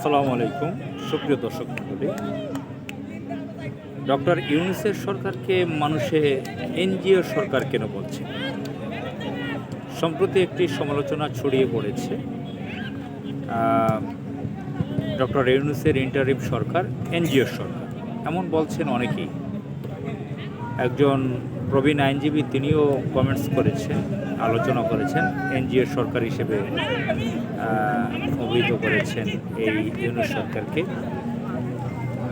আসসালামু আলাইকুম সুপ্রিয় দর্শক মণ্ডলী। ডক্টর ইউনূসের সরকারকে মানুষে এনজিও সরকার কেন বলছে? সম্প্রতি একটি সমালোচনা ছড়িয়ে পড়েছে। ডক্টর ইউনূসের ইন্টারিম সরকার এনজিও সরকার এমন বলছেন অনেকেই। একজন প্রবীণ আইনজীবী তিনিও কমেন্টস করেছেন, আলোচনা করেছেন, এনজিও সরকার হিসেবে অভিহিত করেছেন এই ইউনূস সরকারকে,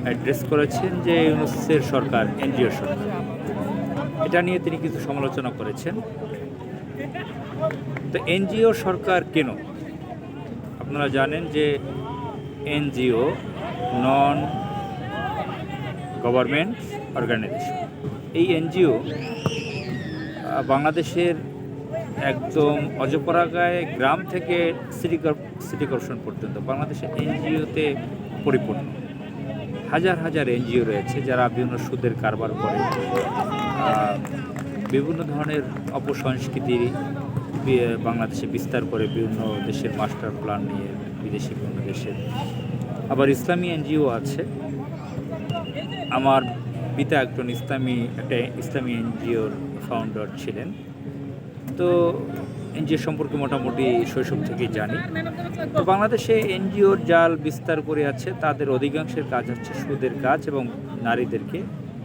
অ্যাড্রেস করেছেন যে ইউনূসের সরকার এনজিও সরকার। এটা নিয়ে তিনি কিছু সমালোচনা করেছেন। তো এনজিও সরকার কেন? আপনারা জানেন যে এনজিও নন গভর্নমেন্ট অর্গানাইজেশন। এই এনজিও বাংলাদেশের একদম অজপরাগায় গ্রাম থেকে সিটি কর্পোরেশন পর্যন্ত বাংলাদেশের এনজিওতে পরিপূর্ণ। হাজার হাজার এনজিও রয়েছে যারা বিভিন্ন সুদের কারবার করে, বিভিন্ন ধরনের অপসংস্কৃতি বাংলাদেশে বিস্তার করে, বিভিন্ন দেশের মাস্টার প্ল্যান নিয়ে বিদেশি বিভিন্ন দেশের। আবার ইসলামী এনজিও আছে। আমার পিতা একজন ইসলামী এনজিওর ফাউন্ডার ছিলেন। তো এনজিও সম্পর্কে মোটামুটি শৈশব থেকেই জানি। তো বাংলাদেশে এনজিওর জাল বিস্তার করে আছে। তাদের অধিকাংশের কাজ হচ্ছে সুদের কাজ এবং নারীদেরকে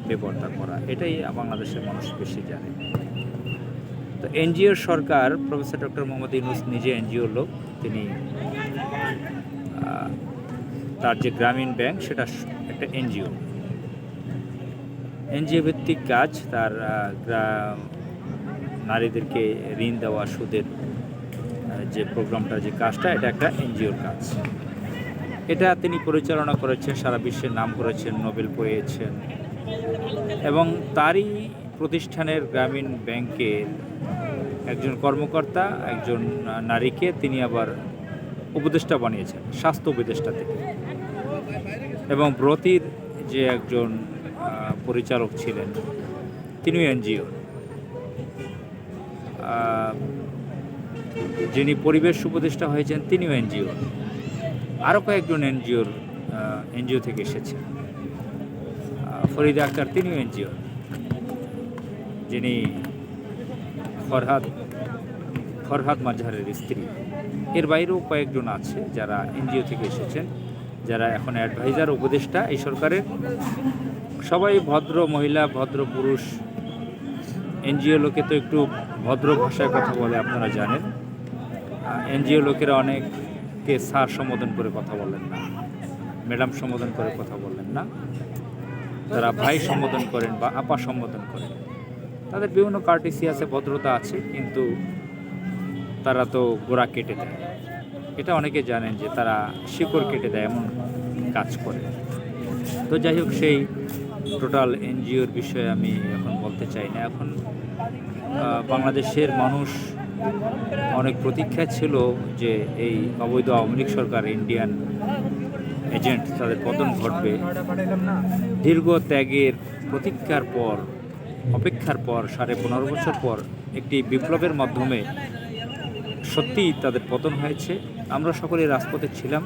বেপরদা করা। এটাই বাংলাদেশের মানুষ বেশি জানে। তো এনজিওর সরকার, প্রফেসর ডক্টর মোহাম্মদ ইউনূস নিজে এনজিওর লোক। তিনি তার যে গ্রামীণ ব্যাংক সেটা একটা এনজিও ভিত্তিক কাজ। তার নারীদেরকে ঋণ দেওয়া, সুদের যে প্রোগ্রামটা, যে কাজটা, এটা একটা এনজিওর কাজ। এটা তিনি পরিচালনা করেছেন, সারা বিশ্বের নাম করেছেন, নোবেল পেয়েছেন। এবং তারই প্রতিষ্ঠানের গ্রামীণ ব্যাংকের একজন কর্মকর্তা, একজন নারীকে তিনি আবার উপদেষ্টা বানিয়েছেন, স্বাস্থ্য উপদেষ্টা থেকে। এবং ব্রতির যে একজন পরিচালক ছিলেন তিনিও এনজিও। যিনি পরিবেশ উপদেষ্টা হয়েছেন তিনিও এনজিও। আরও কয়েকজন এনজিও থেকে এসেছেন। ফরিদা আক্তার তিনিও এনজিও। যিনি ফরহাদ মাজহারের স্ত্রী। এর বাইরেও কয়েকজন আছে যারা এনজিও থেকে এসেছেন, যারা এখন অ্যাডভাইজার, উপদেষ্টা এই সরকারের। সবাই ভদ্র মহিলা, ভদ্র পুরুষ। এনজিও লোকে তো একটু ভদ্র ভাষায় কথা বলে, আপনারা জানেন। এনজিও লোকেরা অনেককে স্যার সম্বোধন করে কথা বলেন না, ম্যাডাম সম্বোধন করে কথা বলেন না। তারা ভাই সম্বোধন করেন বা আপা সম্বোধন করেন। তাদের বিভিন্ন কার্টিসি আছে, ভদ্রতা আছে, কিন্তু তারা তো গোড়া কেটে দেয়। এটা অনেকে জানেন যে তারা শিকড় কেটে দেয়, এমন কাজ করে। তো যাই হোক, সেই টোটাল এনজিওর বিষয়ে আমি এখন বলতে চাই না। এখন বাংলাদেশের মানুষ অনেক প্রতীক্ষা ছিল যে এই অবৈধ আওয়ামী লীগ সরকার, ইন্ডিয়ান এজেন্ট, তাদের পতন ঘটবে। দীর্ঘ ত্যাগের প্রতীক্ষার পর, অপেক্ষার পর, 15.5 বছর পর একটি বিপ্লবের মাধ্যমে সত্যিই তাদের পতন হয়েছে। আমরা সকলে রাজপথে ছিলাম।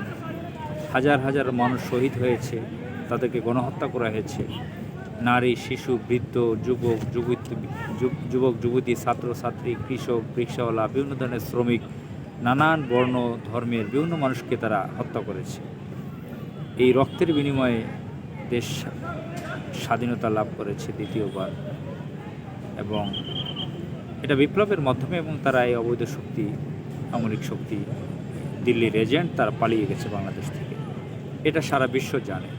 হাজার হাজার মানুষ শহীদ হয়েছে, তাদেরকে গণহত্যা করা হয়েছে। নারী, শিশু, বৃদ্ধ, যুবক যুবতী, ছাত্রছাত্রী, কৃষক, রিক্সাওয়ালা, বিভিন্ন ধরনের শ্রমিক, নানান বর্ণ ধর্মের বিভিন্ন মানুষকে তারা হত্যা করেছে। এই রক্তের বিনিময়ে দেশ স্বাধীনতা লাভ করেছে দ্বিতীয়বার। এবং এটা বিপ্লবের মাধ্যমে। এবং তারা এই অবৈধ শক্তি, আওয়ামী শক্তি, দিল্লির এজেন্ট, তারা পালিয়ে গেছে বাংলাদেশ থেকে। এটা সারা বিশ্ব জানে।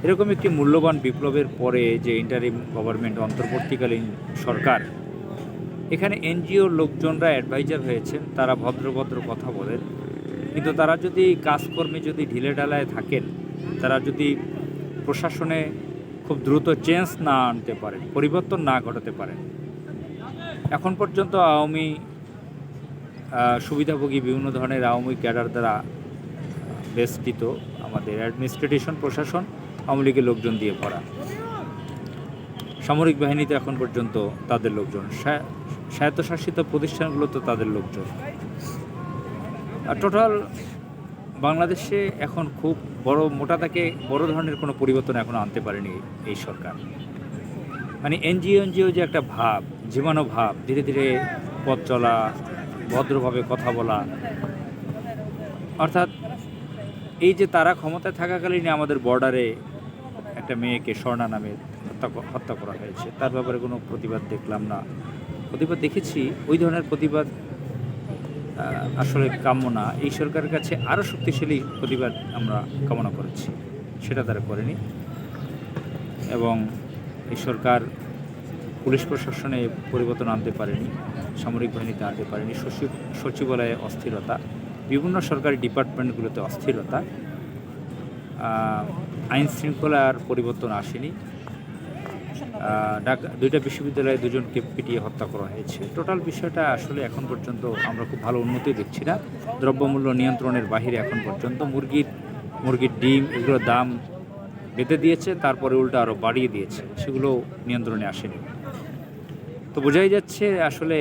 এরকম একটি মূল্যবান বিপ্লবের পরে যে ইন্টারিম গভর্নমেন্ট, অন্তর্বর্তীকালীন সরকার, এখানে এনজিওর লোকজনরা অ্যাডভাইজার হয়েছেন। তারা ভদ্র কথা বলেন, কিন্তু তারা যদি কাজকর্মে যদি ঢিলেঢালায় থাকেন, তারা যদি প্রশাসনে খুব দ্রুত চেঞ্জ না আনতে পারেন, পরিবর্তন না ঘটাতে পারেন। এখন পর্যন্ত আওয়ামী সুবিধাভোগী বিভিন্ন ধরনের আওয়ামী ক্যাডার দ্বারা বেষ্টিত আমাদের অ্যাডমিনিস্ট্রেশন, প্রশাসন আওয়ামী লীগের লোকজন দিয়ে ভরা। সামরিক বাহিনীতে এখন পর্যন্ত তাদের লোকজন, স্বায়ত্তশাসিত প্রতিষ্ঠানগুলো তো তাদের লোকজন। আর টোটাল বাংলাদেশে এখন খুব বড় মোটা দাগে বড় ধরনের কোনো পরিবর্তন এখনও আনতে পারেনি এই সরকার। মানে এনজিও যে একটা ভাব, জীবাণু ভাব, ধীরে ধীরে পথ চলা, ভদ্রভাবে কথা বলা, অর্থাৎ এই যে তারা ক্ষমতায় থাকাকালীন আমাদের বর্ডারে একটা মেয়েকে স্বর্ণা নামে হত্যা করা হয়েছে, তার ব্যাপারে কোনো প্রতিবাদ দেখলাম না। প্রতিবাদ দেখেছি, ওই ধরনের প্রতিবাদ আসলে কাম্য না। এই সরকারের কাছে আরও শক্তিশালী প্রতিবাদ আমরা কামনা করেছি, সেটা তারা করেনি। এবং এই সরকার পুলিশ প্রশাসনে পরিবর্তন আনতে পারেনি, সামরিক বাহিনীতে আনতে পারেনি, সচিবালয়ে অস্থিরতা, বিভিন্ন সরকারি ডিপার্টমেন্টগুলোতে অস্থিরতা, আইন শৃঙ্খলার পরিবর্তন আসেনি। দুইটা বিশ্ববিদ্যালয়ে দুজনকে পিটিয়ে হত্যা করা হয়েছে। টোটাল বিষয়টা আসলে এখন পর্যন্ত আমরা খুব ভালো উন্নতি দেখছি না। দ্রব্যমূল্য নিয়ন্ত্রণের বাহিরে এখন পর্যন্ত মুরগির ডিম এগুলোর দাম বেঁধে দিয়েছে, তারপরে উল্টা আরও বাড়িয়ে দিয়েছে, সেগুলো নিয়ন্ত্রণে আসেনি। তো বোঝাই যাচ্ছে আসলে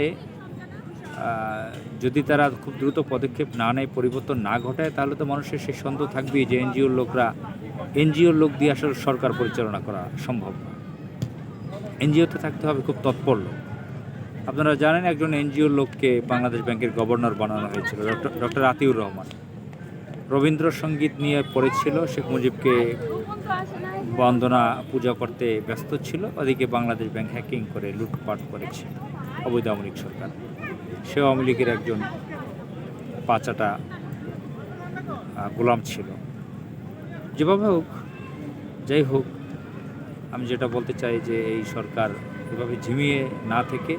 যদি তারা খুব দ্রুত পদক্ষেপ না নেয়, পরিবর্তন না ঘটায়, তাহলে তো মানুষের সেই সন্দেহ থাকবেই যে এনজিওর লোক দিয়ে আসলে সরকার পরিচালনা করা সম্ভব না। এনজিওতে থাকতে হবে খুব তৎপর লোক। আপনারা জানেন একজন এনজিওর লোককে বাংলাদেশ ব্যাংকের গভর্নর বানানো হয়েছিল, ডক্টর আতিউর রহমান। রবীন্দ্রসঙ্গীত নিয়ে পড়েছিল, শেখ মুজিবকে বন্দনা পূজা করতে ব্যস্ত ছিল, ওদিকে বাংলাদেশ ব্যাংক হ্যাকিং করে লুটপাট করেছে অবৈধ আওয়ামী লীগ সরকার। সে আওয়ামী লীগের একজন পাচাটা গোলাম ছিল। যেভাবে হোক, যাই হোক, আমি যেটা বলতে চাই যে এই সরকার এভাবে ঝিমিয়ে না থেকে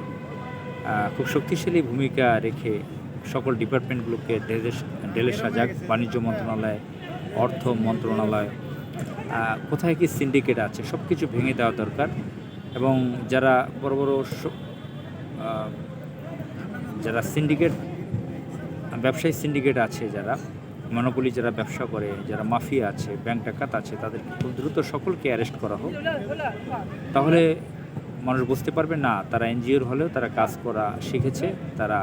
খুব শক্তিশালী ভূমিকা রেখে সকল ডিপার্টমেন্টগুলোকে ঢেলে সাজাক। বাণিজ্য মন্ত্রণালয়, অর্থ মন্ত্রণালয়, কোথায় কি সিন্ডিকেট আছে সব কিছু ভেঙে দেওয়া দরকার। এবং যারা বড় বড় যারা ব্যবসায়ী সিন্ডিকেট আছে, যারা মনোপলি, যারা ব্যবসা করে, যারা মাফিয়া আছে, ব্যাংক ডাকাত আছে, তাদেরকে খুব দ্রুত সকলকে অ্যারেস্ট করা হোক। তাহলে মানুষ বুঝতে পারবে না তারা এনজিওর হলেও তারা কাজ করা শিখেছে, তারা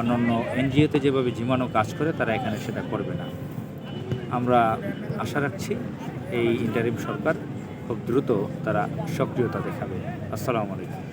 অন্যান্য এনজিওতে যেভাবে ঝিমানো কাজ করে তারা এখানে সেটা করবে না। আমরা আশা রাখছি এই ইন্টারিম সরকার খুব দ্রুত তারা সক্রিয়তা দেখাবে। আসসালামু আলাইকুম।